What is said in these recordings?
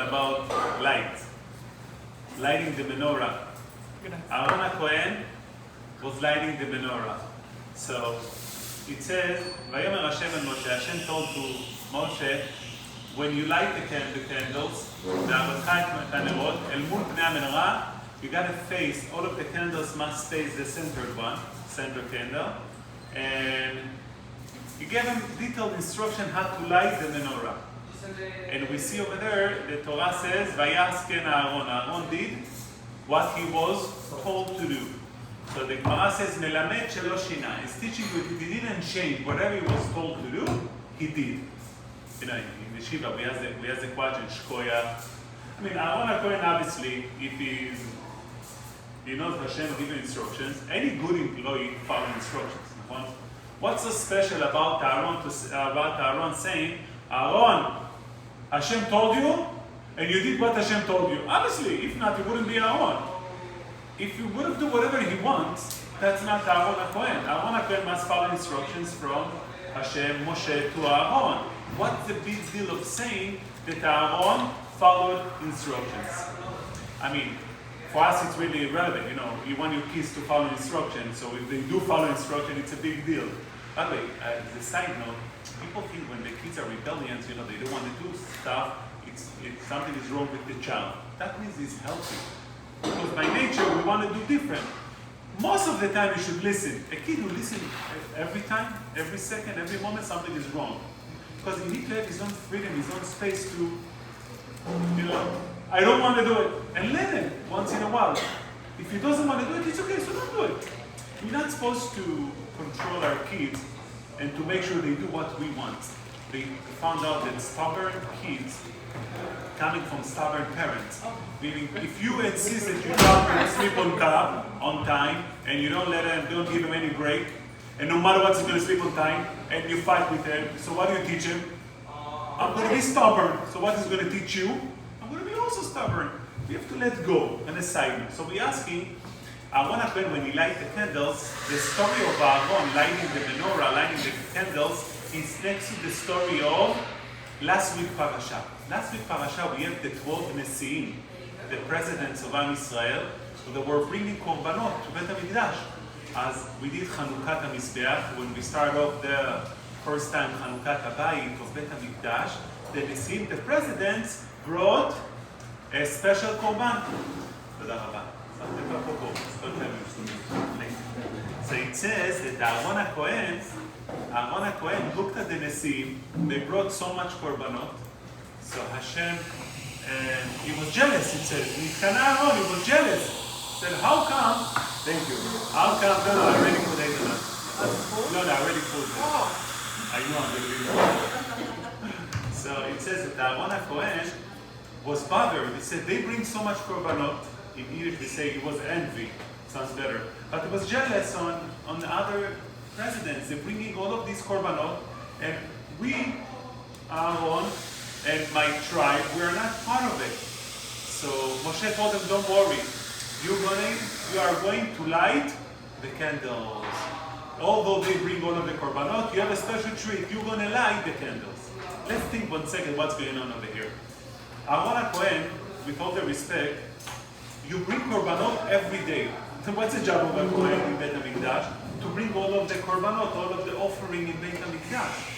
about lighting the menorah. Aaron HaKohen was lighting the menorah. So it says, Vayomer Hashem and Moshe, Hashem told to Moshe, when you light the candles, you gotta face, all of the candles must face the centered one, center candle, and he gave him detailed instruction how to light the menorah. And we see over there, the Torah says, Vayasken Aaron. Aaron did what he was told to do. So the Gemara says, Melamed shelo shina. He's teaching you that he didn't change. Whatever he was told to do, he did. You know, in the Shiva, we have the question, Shkoya. I mean, Aaron HaKohen, obviously, if he knows Hashem giving instructions, any good employee follows instructions. What's so special about Aaron saying, Aaron, Hashem told you, and you did what Hashem told you? Obviously, if not, you wouldn't be Aaron. If you wouldn't do whatever he wants, that's not Aaron HaKohen. Aaron HaKohen must follow instructions from Hashem, Moshe to Aaron. What's the big deal of saying that Aaron followed instructions? I mean, for us it's really irrelevant, you know, you want your kids to follow instructions, so if they do follow instruction, it's a big deal. By the way, as a side note, people think when the kids are rebellious, you know, they don't want to do stuff, something is wrong with the child. That means he's healthy. Because by nature, we want to do different. Most of the time, you should listen. A kid who listens every time, every second, every moment, something is wrong. Because he needs to have his own freedom, his own space to, you know, I don't want to do it. And let him once in a while. If he doesn't want to do it, it's okay, so don't do it. We're not supposed to control our kids and to make sure they do what we want. They found out that stubborn kids coming from stubborn parents. Meaning, if you insist that your child will sleep on time, and you don't give him any break, and no matter what, he's going to sleep on time, and you fight with him, so what do you teach him? I'm going to be stubborn. So what is going to teach you? I'm going to be also stubborn. We have to let go and assign. So we're asking, Aaron HaKohen, when he light the candles, the story of Aaron lighting the menorah, lighting the candles, is next to the story of last week parasha. Last week parasha, we have the 12 Nesiim, the presidents of Am Yisrael, so they were bringing korbanot to Bet HaMikdash. As we did Chanukat HaMizbeach, when we started off the first time Chanukat HaBayit of Bet HaMikdash, the Nesiim, the presidents, brought a special korban. So it says that Aaron HaKohen looked at the Nesiim, they brought so much korbanot, so Hashem, he was jealous, it says. Aaron, he was jealous. He said, how come? Thank you. How come? No, I already put it in. No, I already put it. I know I'm going to be So it says that Aaron HaKohen was bothered. He said, they bring so much korbanot. In Yiddish, they say it was envy. Sounds better. But it was jealous on the other presidents. They're bringing all of these korbanot, and we, Aaron, and my tribe, we're not part of it. So Moshe told them, don't worry. You are going to light the candles. Although they bring all of the korbanot, you have a special treat. You're going to light the candles. Let's think 1 second what's going on over here. Aaron HaKohen, with all the respect, you bring korbanot every day. So what's the job of a Kohen in Bet HaMikdash? To bring all of the korbanot, all of the offering in Bet HaMikdash.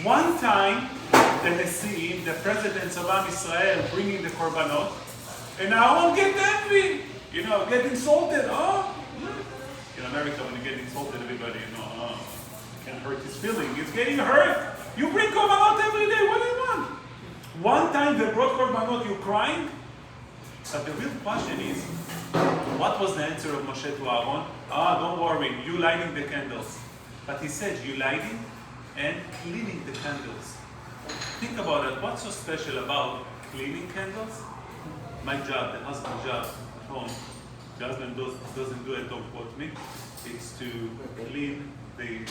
One time, the Nesiim, the presidents of Am Yisrael, bringing the korbanot, and Aaron get envy, you know, get insulted. Oh, in America, when you get insulted, everybody, you know, can hurt his feeling. He's getting hurt. You bring korbanot every day. What do you want? One time they brought korbanot, you crying. But the real question is, what was the answer of Moshe to Aaron? Don't worry, you lighting the candles. But he said, you lighting and cleaning the candles. Think about it. What's so special about cleaning candles? My job, the husband's job at home. The husband doesn't do it, don't quote me. It's to clean the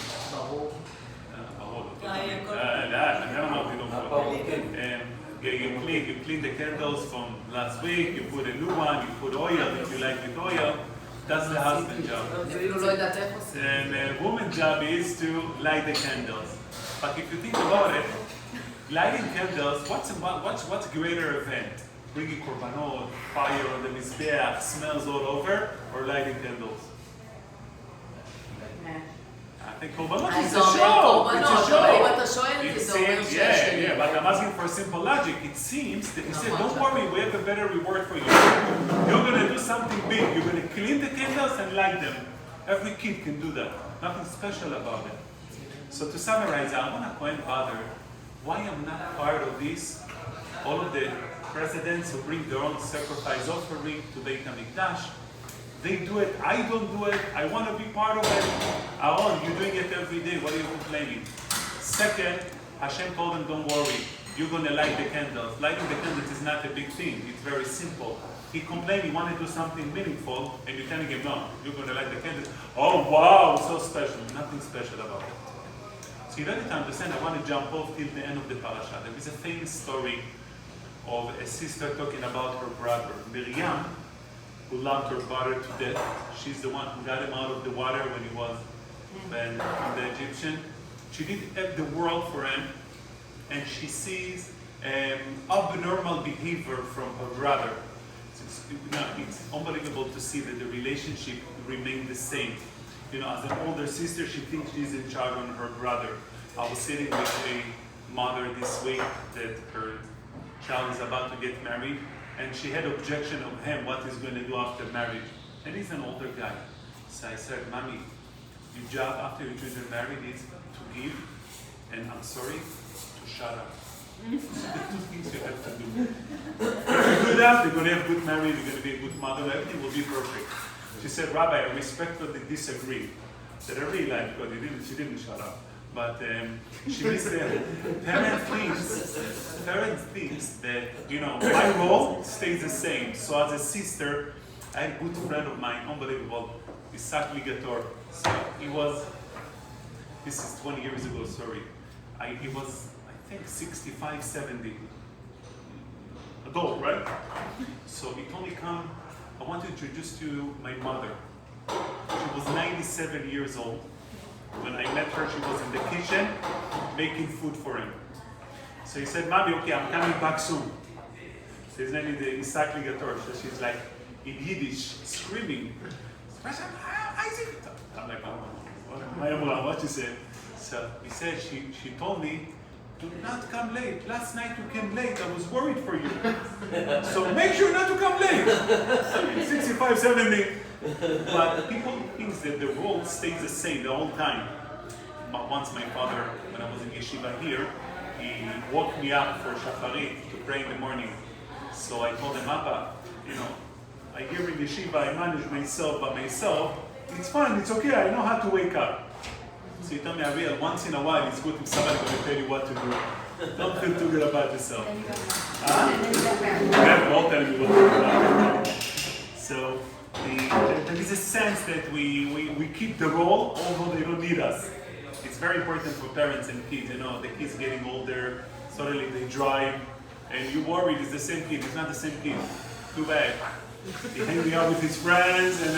you clean the candles from last week, you put a new one, you put oil if you like with oil. That's the husband's job. And the woman's job is to light the candles. But if you think about it, lighting candles, what's greater event? Bringing korbanot, fire on the mizbeach, smells all over, or lighting candles? I think korbanot is a show. It's a show. It seems, yeah, but I'm asking for simple logic. It seems that he said, don't worry, we have a better reward for you. You're going to do something big. You're going to clean the candles and light them. Every kid can do that. Nothing special about it. So to summarize, I want to Kohen Father, why I'm not part of this. All of the presidents who bring their own sacrifice offering to Beit HaMikdash, they do it, I don't do it, I want to be part of it. Aaron, you're doing it every day, what are you complaining? Second, Hashem told them, don't worry, you're going to light the candles. Lighting the candles is not a big thing, it's very simple. He complained he wanted to do something meaningful, and you're telling him, no, you're going to light the candles. Oh wow, so special. Nothing special about it. So you don't need to understand, I want to jump off till the end of the parasha. There is a famous story of a sister talking about her brother. Miriam, who loved her brother to death. She's the one who got him out of the water when he was from the Egyptian. She did the world for him, and she sees abnormal behavior from her brother. It's unbelievable to see that the relationship remained the same. As an older sister, she thinks she's in charge on her brother. I was sitting with a mother this week that her child is about to get married, and she had objection of him, what he's going to do after marriage. And he's an older guy. So I said, Mommy, your job after your children married is to give, and I'm sorry, to shut up. The two things you have to do. If you do that, you're going to have good marriage, you're going to be a good mother, everything will be perfect. She said, Rabbi, I respectfully disagree. That I really like, because she didn't shut up. But she said, parents thinks that, my role stays the same. So as a sister, I had a good friend of mine, unbelievable, Isaac Ligator. So he was, this is 20 years ago, sorry. He was, I think, 65, 70. Adult, right? So he told me, come, I want to introduce to you my mother. She was 97 years old. When I met her, she was in the kitchen making food for him. So he said, Mommy, okay, I'm coming back soon. So his name is Isaac Ligator. So she's like, in Yiddish, screaming. I'm like, oh, what you said? So he said, she told me, do not come late. Last night you came late. I was worried for you. So make sure not to come late. 65, 70. But people think that the role stays the same the whole time. Once my father, when I was in yeshiva here, he woke me up for shacharit to pray in the morning. So I told him, Papa, I hear in yeshiva, I manage myself by myself. It's fine, it's okay, I know how to wake up. So he told me, Ariel, once in a while, it's good if somebody's going to tell you what to do. Don't feel too good about yourself. Don't tell me what to do. So there is a sense that we keep the role, although they don't need us. It's very important for parents and kids. The kids getting older, suddenly they drive, and you're worried it's the same kid. It's not the same kid. Too bad. He's hanging out with his friends, and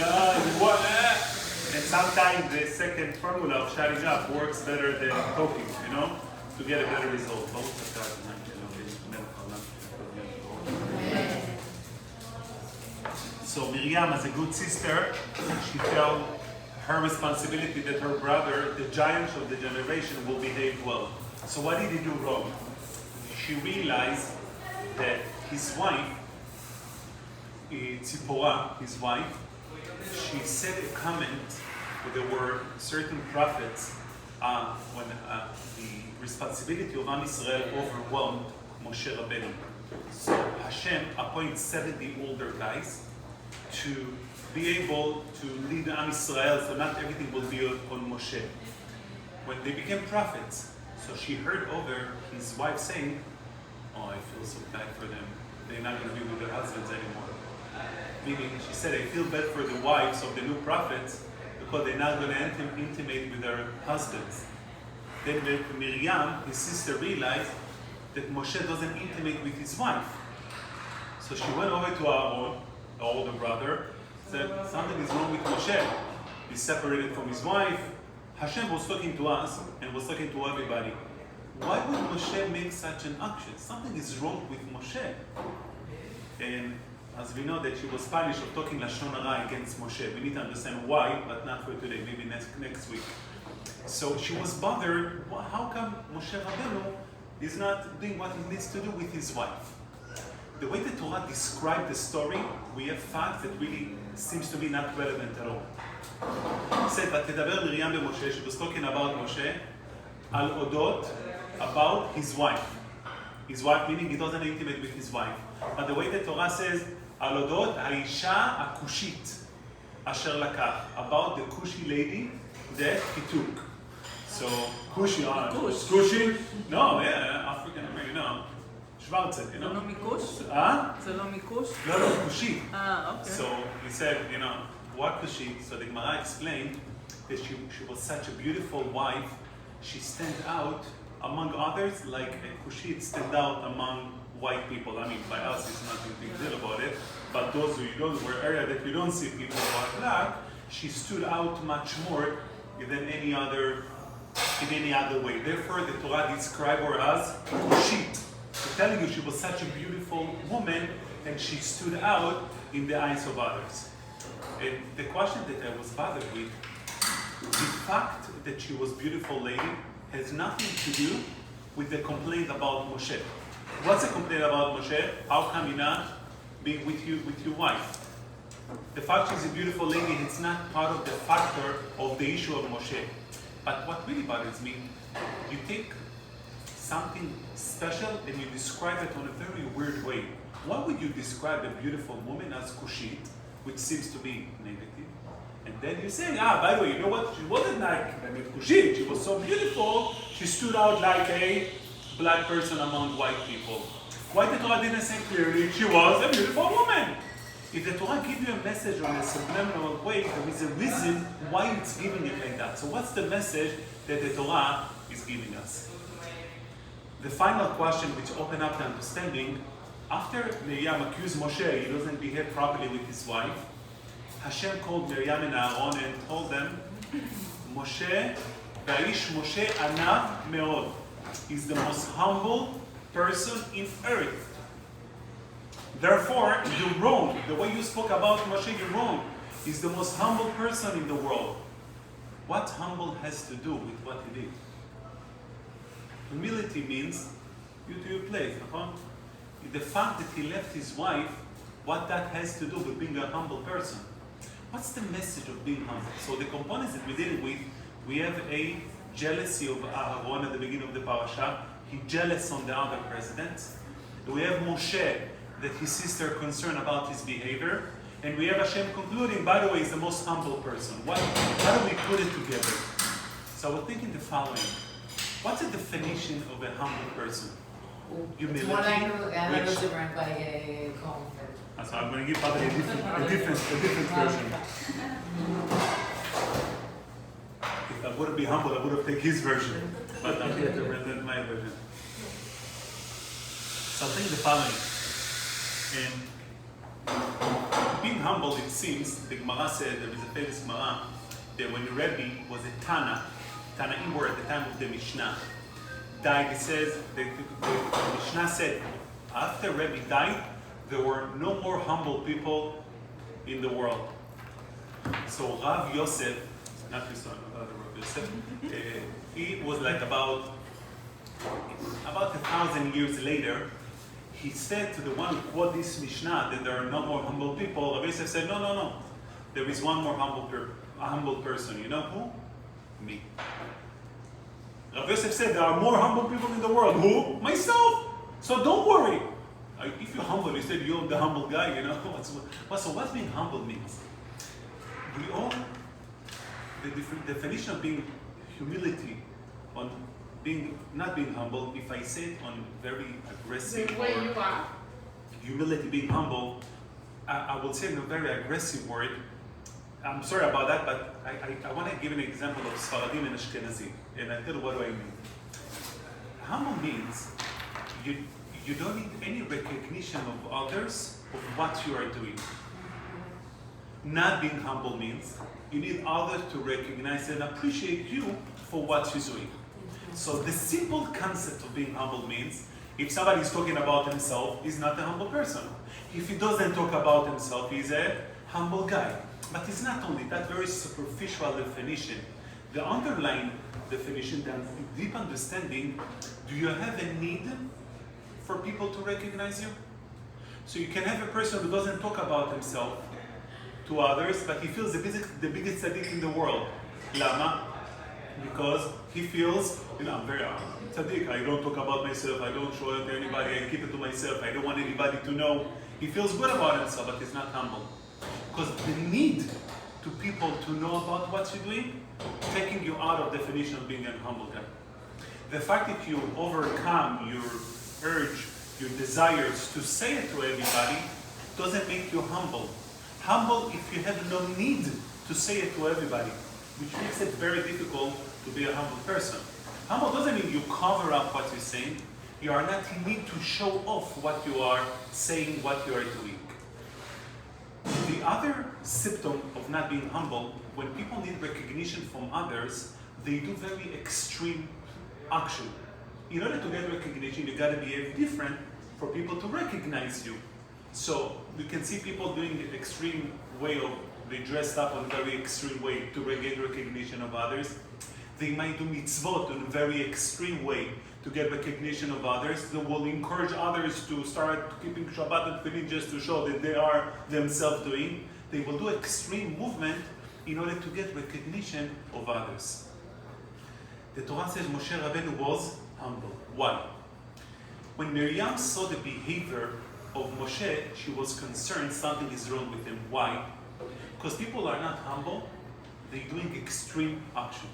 sometimes the second formula of shutting up works better than talking, to get a better result. So Miriam, as a good sister, she felt her responsibility that her brother, the giant of the generation, will behave well. So what did he do wrong? She realized that his wife, Tzipporah, his wife, she said a comment that there were certain prophets when the responsibility of Am Yisrael overwhelmed Moshe Rabbeinu. So Hashem appoints 70 older guys to be able to lead Am Yisrael, so not everything will be on Moshe. When they became prophets, so she heard over his wife saying, oh, I feel so bad for them. They're not going to be with their husbands anymore. Meaning, she said, I feel bad for the wives of the new prophets because they're not going to intimate with their husbands. Then Miriam, his sister, realized that Moshe doesn't intimate with his wife. So she went over to Aaron, her older brother, said, something is wrong with Moshe. He's separated from his wife. Hashem was talking to us and was talking to everybody. why would Moshe make such an action? Something is wrong with Moshe. And as we know that she was punished of talking Lashon Hara against Moshe. We need to understand why, but not for today, maybe next week. So she was bothered, how come Moshe Rabbeinu is not doing what he needs to do with his wife? The way the Torah described the story, we have facts that really seems to be not relevant at all. It said, "Vatedabber Miriam beMoshe," she was talking about Moshe, al odot, about his wife. His wife, meaning he doesn't intimate with his wife. But the way the Torah says, al odot haisha akushit, asher lakach, about the Cushi lady that he took. So, Cushi, Cushi? No, yeah, African American, no. Schwarze, you know. זה לא מיקוש? זה לא מיקוש? No, no, Cushi. Okay. So he said, what Cushi? So the Gemara explained that she was such a beautiful wife. She stand out among others like a Cushit stand out among white people. I mean, by us, it's nothing big deal about it. But those who were area that we don't see people like that, she stood out much more than any other in any other way. Therefore, the Torah described her as Cushit. So telling you she was such a beautiful woman and she stood out in the eyes of others. And the question that I was bothered with, the fact that she was a beautiful lady has nothing to do with the complaint about Moshe. What's the complaint about Moshe? How come you're not being with your wife? The fact she's a beautiful lady, it's not part of the factor of the issue of Moshe. But what really bothers me, you take something special and you describe it in a very weird way. Why would you describe a beautiful woman as Kushit, which seems to be negative? And then you say, by the way, you know what? She wasn't like Kushit. She was so beautiful, she stood out like a black person among white people. Why the Torah didn't say clearly she was a beautiful woman? If the Torah gives you a message in a subliminal way, there is a reason why it's giving it like that. So what's the message that the Torah is giving us? The final question which opened up the understanding, after Miriam accused Moshe he doesn't behave properly with his wife, Hashem called Miriam and Aaron and told them, Moshe, Va'ish Moshe anav meod. He's the most humble person in earth. Therefore, you're wrong. The way you spoke about Moshe, you're wrong. He's the most humble person in the world. What humble has to do with what he did? Humility means you do your place. The fact that he left his wife, what that has to do with being a humble person? What's the message of being humble? So the components that we're dealing with, we have a jealousy of Aaron at the beginning of the parasha. He's jealous on the other presidents. We have Moshe, that his sister concerned about his behavior. And we have Hashem concluding, by the way, he's the most humble person. How do we put it together? So we're thinking the following. What's the definition of a humble person? Humility. So I'm going to give Padre a different version. If I wouldn't be humble, I would have taken his version. But I'm here to present my version. So I think the following. And being humble, it seems, the Gemara said, there is a famous Gemara, that when the Rebbe was a Tanaim were at the time of the Mishnah, died, it says, the Mishnah said, after Rebbe died, there were no more humble people in the world. So Rav Yosef, not Yosef, Rav Yosef, he was like about 1,000 years later, he said to the one who quoted this Mishnah that there are no more humble people. Rav Yosef said, no. There is one more humble person. You know who? Me. Rav Yosef said, there are more humble people in the world. Who? Myself. So don't worry. If you're humble, you said you're the humble guy, you know. So what being humble means? We all, the definition of being humility, on being not being humble, if I say it on very aggressive the way you are. Humility, being humble, I will say in a very aggressive word. I'm sorry about that, but I want to give an example of Sfaradim and Ashkenazim, and I tell you what do I mean. Humble means you don't need any recognition of others of what you are doing. Not being humble means you need others to recognize and appreciate you for what you're doing. So the simple concept of being humble means if somebody is talking about himself, he's not a humble person. If he doesn't talk about himself, he's a humble guy. But it's not only that very superficial definition. The underlying definition, the deep understanding, do you have a need for people to recognize you? So you can have a person who doesn't talk about himself to others, but he feels the biggest tzaddik in the world. Lama? Because he feels, I'm very tzaddik, I don't talk about myself, I don't show it to anybody, I keep it to myself, I don't want anybody to know. He feels good about himself, but he's not humble. Because the need to people to know about what you're doing, taking you out of definition of being a humble guy. The fact that you overcome your urge, your desires to say it to everybody, doesn't make you humble. Humble if you have no need to say it to everybody, which makes it very difficult to be a humble person. Humble doesn't mean you cover up what you're saying. You are not in need to show off what you are saying, what you are doing. The other symptom of not being humble, when people need recognition from others, they do very extreme action. In order to get recognition, you gotta behave different for people to recognize you. So we can see people doing the extreme way of, they dressed up in a very extreme way to get recognition of others. They might do mitzvot in a very extreme way to get recognition of others. They will encourage others to start keeping Shabbat and Tefillin just to show that they are themselves doing. They will do extreme movement in order to get recognition of others. The Torah says Moshe Rabbeinu was humble. Why? When Miriam saw the behavior of Moshe, she was concerned something is wrong with him. Why? Because people are not humble, they're doing extreme action.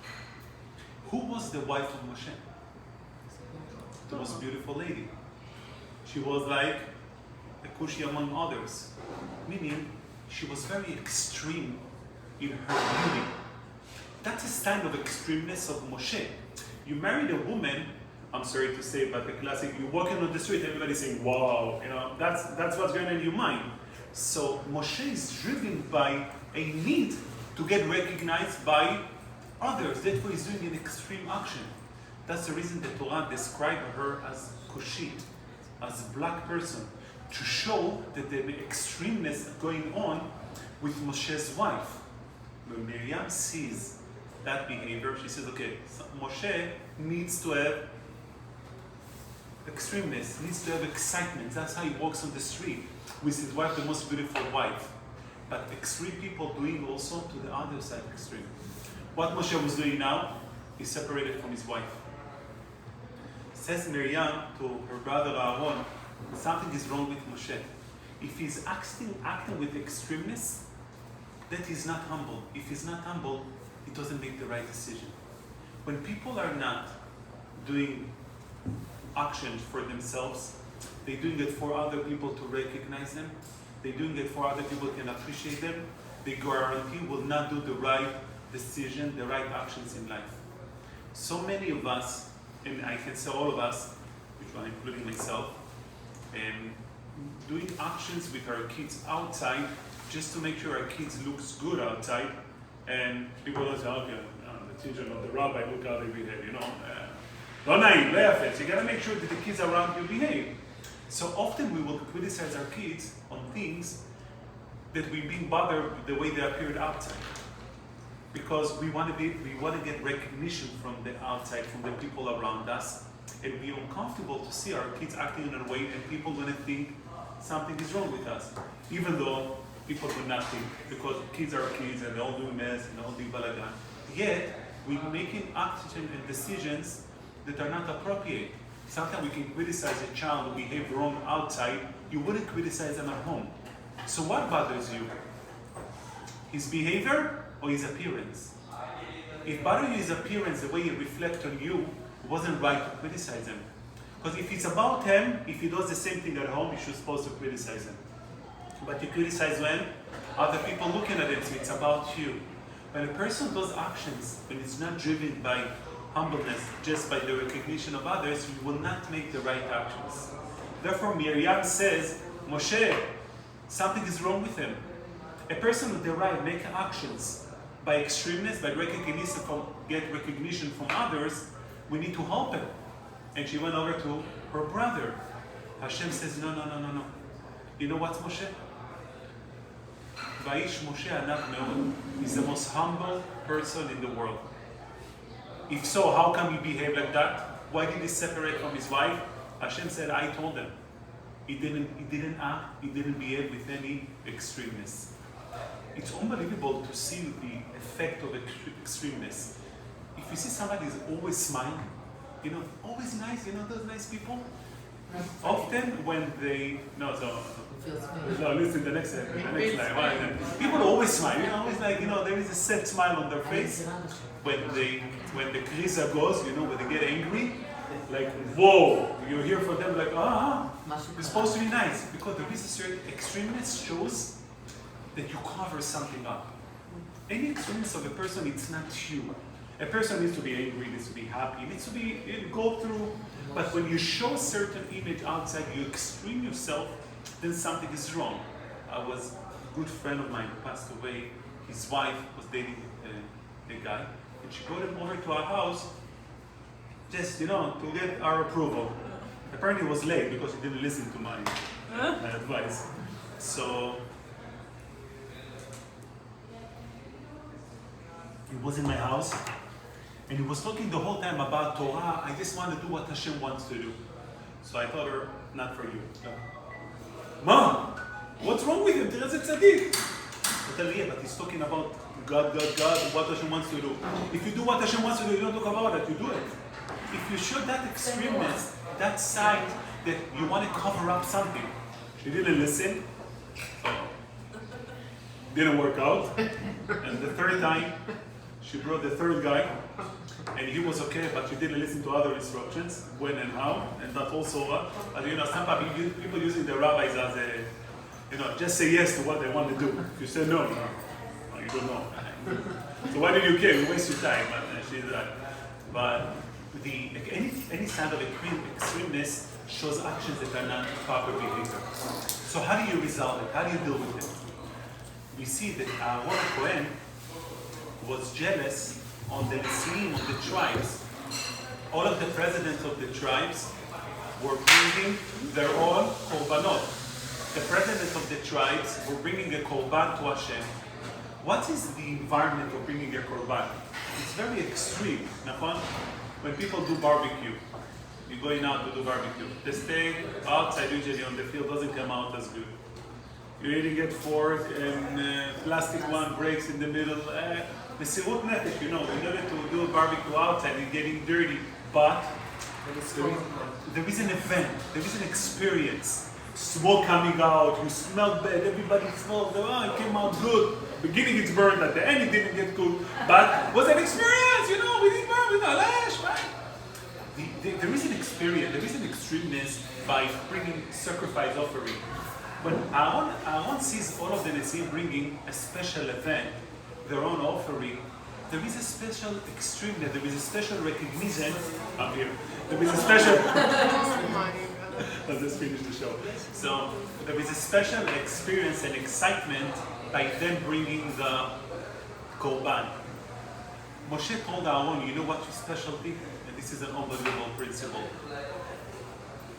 Who was the wife of Moshe? The most beautiful lady. She was like a Cushi among others, meaning she was very extreme in her beauty. That's a sign of extremeness of Moshe. You married a woman, I'm sorry to say, but the classic, you're walking on the street, everybody's saying, wow, that's what's going on in your mind. So Moshe is driven by a need to get recognized by others. That's why he's doing an extreme action. That's the reason the Torah described her as Kushit, as a black person, to show that the extremeness going on with Moshe's wife. When Miriam sees that behavior, she says, okay, so Moshe needs to have extremeness, needs to have excitement. That's how he walks on the street with his wife, the most beautiful wife. But extreme people doing also to the other side extreme. What Moshe was doing now, he separated from his wife. Says Miriam to her brother Aaron, something is wrong with Moshe. If he's acting with extremeness, that he's not humble. If he's not humble, he doesn't make the right decision. When people are not doing action for themselves, they're doing it for other people to recognize them, they're doing it for other people can appreciate them, they guarantee will not do the right decision, the right actions in life. So many of us, and I can say all of us, which one including myself, doing actions with our kids outside just to make sure our kids looks good outside, and people don't say, okay, the children of the rabbi, look how they behave, לא נעים, לא יפה. So you gotta make sure that the kids around you behave. So often we will criticize our kids on things that we've been bothered with the way they appeared outside. Because we want to get recognition from the outside, from the people around us, and we're uncomfortable to see our kids acting in a way and people gonna think something is wrong with us. Even though people do nothing, because kids are kids and they all do mess and all do balagan. Yet, we're making actions and decisions that are not appropriate. Sometimes we can criticize a child who behaved wrong outside, you wouldn't criticize them at home. So what bothers you? His behavior or his appearance? If bothering you his appearance, the way he reflects on you, it wasn't right to criticize him. Because if it's about him, if he does the same thing at home, you're supposed to criticize him. But you criticize when other people looking at it, so it's about you. When a person does actions, when it's not driven by humbleness, just by the recognition of others, you will not make the right actions. Therefore, Miriam says, Moshe, something is wrong with him. A person with the right make actions by extremeness, by get recognition from others, We need to help him. And she went over to her brother. Hashem says, no. You know what, Moshe? Vaish Moshe Anav Meod is the most humble person in the world. If so, how come he behaved like that? Why did he separate from his wife? Hashem said, I told him. He didn't act, he didn't behave with any extremeness. It's unbelievable to see the effect of extremeness. If you see somebody who's always smiling, always nice, those nice people, often when they, listen, the next line. People always smile, always there is a sad smile on their face. When the kriza goes, when they get angry, like, whoa, you're here for them, like, you're supposed to be nice. Because there is a certain extremeness shows that you cover something up. Any extremeness of a person, it's not you. A person needs to be angry, needs to be happy, needs to go through. But when you show a certain image outside, you extreme yourself, then something is wrong. A good friend of mine who passed away, his wife was dating a guy, and she brought him over to our house just, to get our approval. Apparently he was late because he didn't listen to my advice. So he was in my house, and he was talking the whole time about Torah. I just want to do what Hashem wants to do. So I told her, not for you. Mom, what's wrong with him? Terez tzaddik. I tell her, yeah, but he's talking about God, what Hashem wants to do. If you do what Hashem wants to do, you don't talk about it, you do it. If you show that extremeness, that side that you want to cover up something, she didn't listen. Didn't work out. And the third time, she brought the third guy, and he was okay, but she didn't listen to other instructions, when and how, and that also, some people using the rabbis as a, just say yes to what they want to do. If you say no, you don't know. So why did you care? You waste your time. But any sign of extremeness shows actions that are not proper behavior. So how do you resolve it? How do you deal with it? We see that Aaron Cohen was jealous on the Nesim of the tribes. All of the presidents of the tribes were bringing their own korbanot. The presidents of the tribes were bringing a korban to Hashem. What is the environment of bringing a korban? It's very extreme. When people do barbecue, you're going out to do barbecue. The steak outside usually on the field doesn't come out as good. You're eating it fork and plastic one breaks in the middle. Mesirut nefesh, in order to do a barbecue outside, you're getting dirty. But there is an event, there is an experience. Smoke coming out, you smell bad, everybody smells, it came out good. Beginning it's burned, at the end it didn't get good. But it was an experience, we didn't burn with our lash, right? There is an experience, there is an extremeness by bringing sacrifice offering. When Aaron sees all of the Nesim bringing a special event, their own offering, there is a special extremeness, there is a special recognition. I'm here. There is a special. Let's just finish the show. So there is a special experience and excitement by them bringing the korban. Moshe told Aaron, you know what your specialty? And this is an unbelievable principle.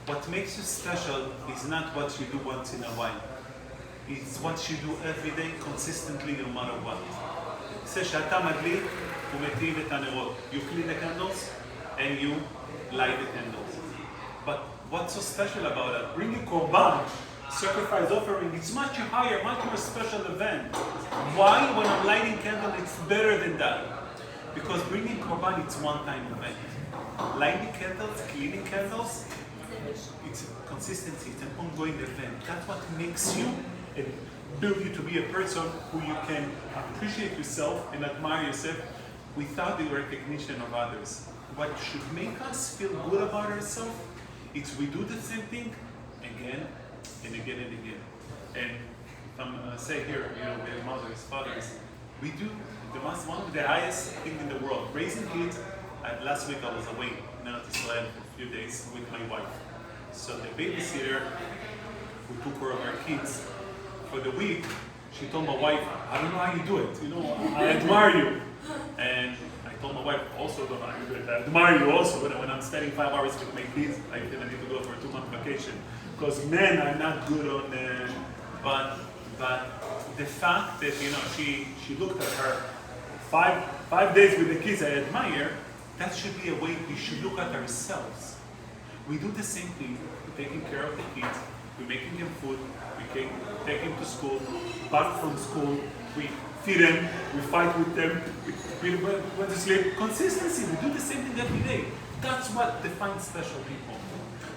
What makes you special is not what you do once in a while. It's what you do every day, consistently, no matter what. Say שאתה מדליק ומטיב את הנרות. You clean the candles and you light the candles. But what's so special about it? Bringing korban, sacrifice offering, it's much higher, much more special event. Why? When I'm lighting candle, it's better than that. Because bringing korban, it's one-time event. Lighting candles, cleaning candles, it's consistency, it's an ongoing event. That's what makes you and build you to be a person who you can appreciate yourself and admire yourself without the recognition of others. What should make us feel good about ourselves, it's we do the same thing again and again and again. And if I'm say here, we have mothers, fathers, we do one of the highest thing in the world. Raising kids. Last week I was away in Israel for a few days with my wife. So the babysitter who took care of our kids for the week, she told my wife, I don't know how you do it. I admire you. And I told my wife, also don't know how you do it. I admire you also. When I'm spending 5 hours with my kids, I feel I need to go for a 2-month vacation. Because men are not good on, but the fact that, she looked at her 5 days with the kids, I admire, that should be a way we should look at ourselves. We do the same thing. We're taking care of the kids. We're making them food. We take them to school. Back from school, we feed them. We fight with them. We went to sleep. Consistency. We do the same thing every day. That's what defines special people.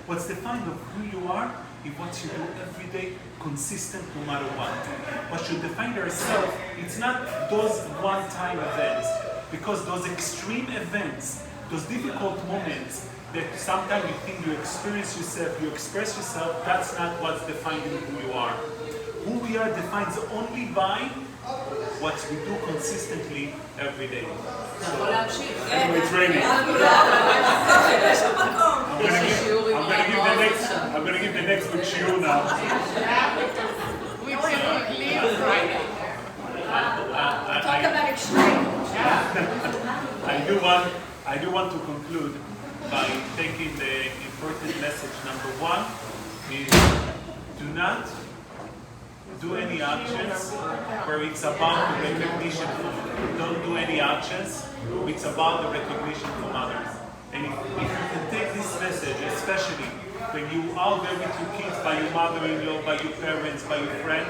What's defined of who you are is what you do every day, consistent no matter what. What should define yourself, it's not those one-time events. Because those extreme events, those difficult moments that sometimes you think you experience yourself, you express yourself, that's not what's defining who you are. Who we are defines only by what we do consistently every day. So, anyway, it's raining. I'm gonna give the next book shiur now. Talk about extreme. I do want to conclude by taking the important message. Number one is do not do any actions where it's about the recognition from. Don't do any actions. It's about the recognition from others. And if you can take this message, especially when you are there with your kids, by your mother-in-law, by your parents, by your friend,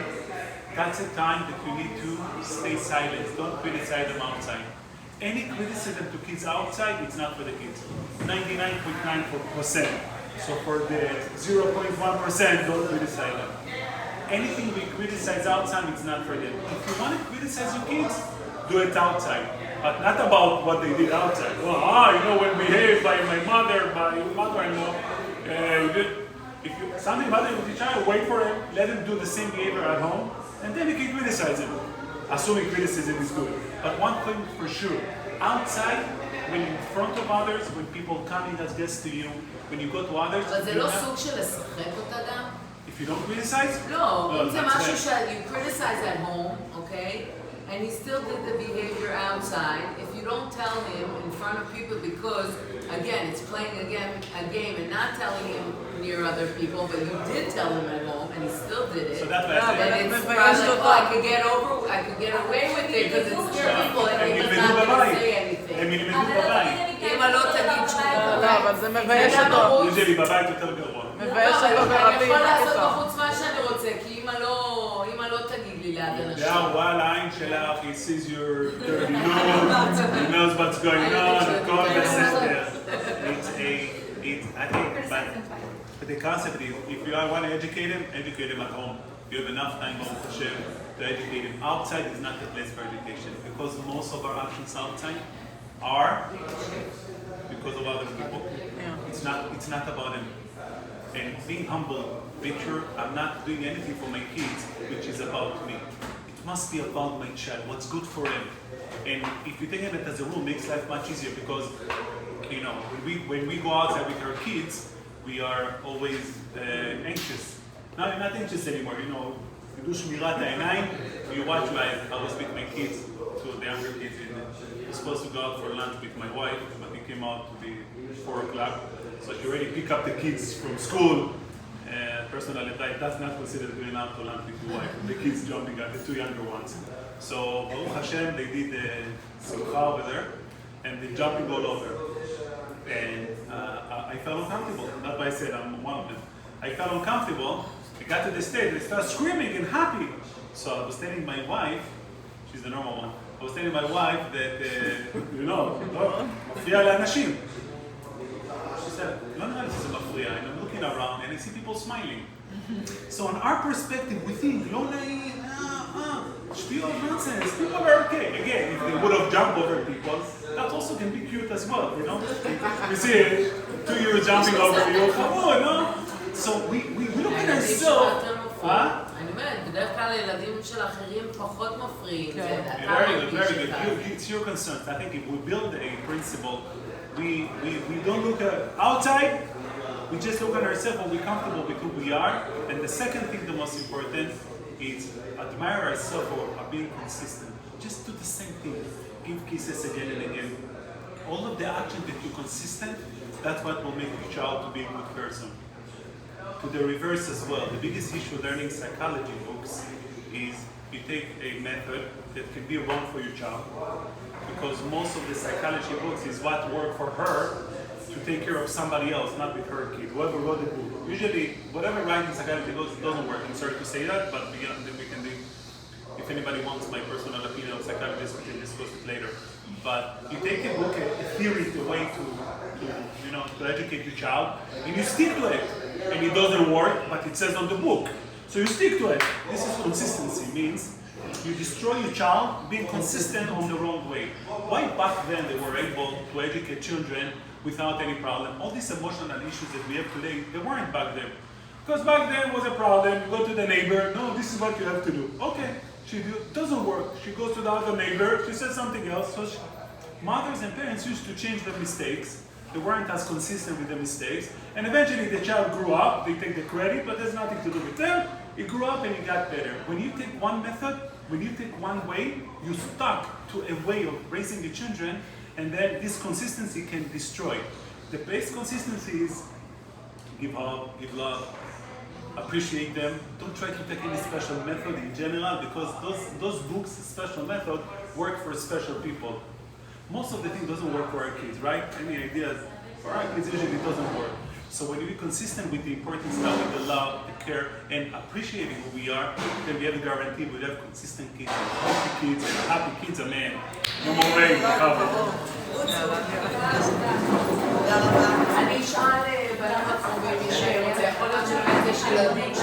that's a time that you need to stay silent. Don't criticize them outside. Any criticism to kids outside, it's not for the kids. 99.9%. So for the 0.1%, don't criticize them. Anything we criticize outside, it's not for them. If you want to criticize your kids, do it outside. But not about what they did outside. Well, when behaved by my mother-in-law, if you something bothers with each other, wait for him, let him do the same behavior at home, and then you can criticize him, assuming criticism is good. But one thing for sure, outside, when in front of others, when people coming as guests to you, when you go to others, אבל זה לא סוג של לשחק אותה גם? if you don't criticize, לא, אם זה that's משהו bad. you criticize at home, okay? And he still did the behavior outside. If you don't tell him in front of people, because again, it's playing a game and not telling him near other people, but you did tell him at home and he still did it. So that's what I And say. it's probably like, I could get away with it because it's near people and הם he's ילמדו not going to בבית. say anything. הם ילמדו בבית. אמא לא תגיד שום דבר. לא, אבל זה מבייש אותו. usually בבית יותר גרוע. מבייש אותו אני ברבים, יכול רק לעשות אותו. בחוץ מה שאני רוצה, כי אמא לא תגיד לי ליד אנשים. Yeah, well, העין שלך, he sees your dirty nose, he knows what's going on, הכל בסדר. I think, but the concept is, if you want to educate him at home. You have enough time, Baruch Hashem, to educate him. Outside is not the place for education, because most of our actions outside are because of other people. It's not about him. And being humble, make sure I'm not doing anything for my kids, which is about me. It must be about my child, what's good for him. And if you take it as a rule, it makes life much easier, because when we go outside with our kids, we are always anxious. Now you're not anxious anymore, you do shmirat ha'einayim, you watch. I was with my kids, two of the younger kids, I was supposed to go out for lunch with my wife, but he came out to be 4 o'clock. So she already picked up the kids from school. Personally, that's not considered going out to lunch with your wife. The kids jumping at the 2 younger ones. So Baruch Hashem, they did the simcha over there, and they're jumping all over. And I felt uncomfortable. That's why I said I'm one of them. I felt uncomfortable. I got to the stage, they started screaming and happy. So I was telling my wife, she's the normal one, I was telling my wife that, מפריע לאנשים. She said, לא נראה לי שזה מפריע, and I'm looking around and I see people smiling. So on our perspective, we think, לא נעים, שטויות, nonsense, people are okay. Again, if they would have jumped over people, that also can be cute as well, You see 2 years jumping over you, So we look at ourselves. אני אומרת, בדרך כלל הילדים של האחרים פחות מפריעים. Very good. It's your concerns. I think if we build a principle, we don't look at outside, we just look at ourselves when we're comfortable with who we are. And the second thing, the most important, is admire ourselves for being consistent. Just do the same thing. Give kisses again and again. all of the actions that you're consistent, that's what will make your child to be a good person. To the reverse as well, the biggest issue learning psychology books is you take a method that can be wrong for your child, because most of the psychology books is what worked for her to take care of somebody else, not with her kid. Whoever wrote the book. Usually, whatever writing psychology books doesn't work. I'm sorry to say that, but we can do. If anybody wants my personal opinion of psychologists, we can discuss it later. But you take a book, a theory, the way to educate your child, and you stick to it. And it doesn't work, but it says on the book. So you stick to it. This is consistency, means you destroy your child being consistent on the wrong way. Why back then they were able to educate children without any problem? All these emotional issues that we have today, they weren't back then. Because back then was a problem, you go to the neighbor, no, this is what you have to do. Okay, doesn't work. She goes to the other neighbor, she says something else. So mothers and parents used to change their mistakes. They weren't as consistent with the mistakes. And eventually the child grew up, they take the credit, but there's nothing to do with them. He grew up and he got better. When you take one method, when you take one way, you stuck to a way of raising the children, and then this consistency can destroy. The base consistency is give hope, give love, appreciate them. Don't try to take any special method in general, because those books, special method, work for special people. Most of the thing doesn't work for our kids, right? Any ideas? For our kids, usually it doesn't work. So when you're consistent with the important stuff, with the love, the care, and appreciating who we are, then we have a guarantee we'll have consistent kids, and healthy kids, and happy kids, amen. No more way, recover. אני אשאל בלמה קרובים, יכול להיות שבאמת יש ילדים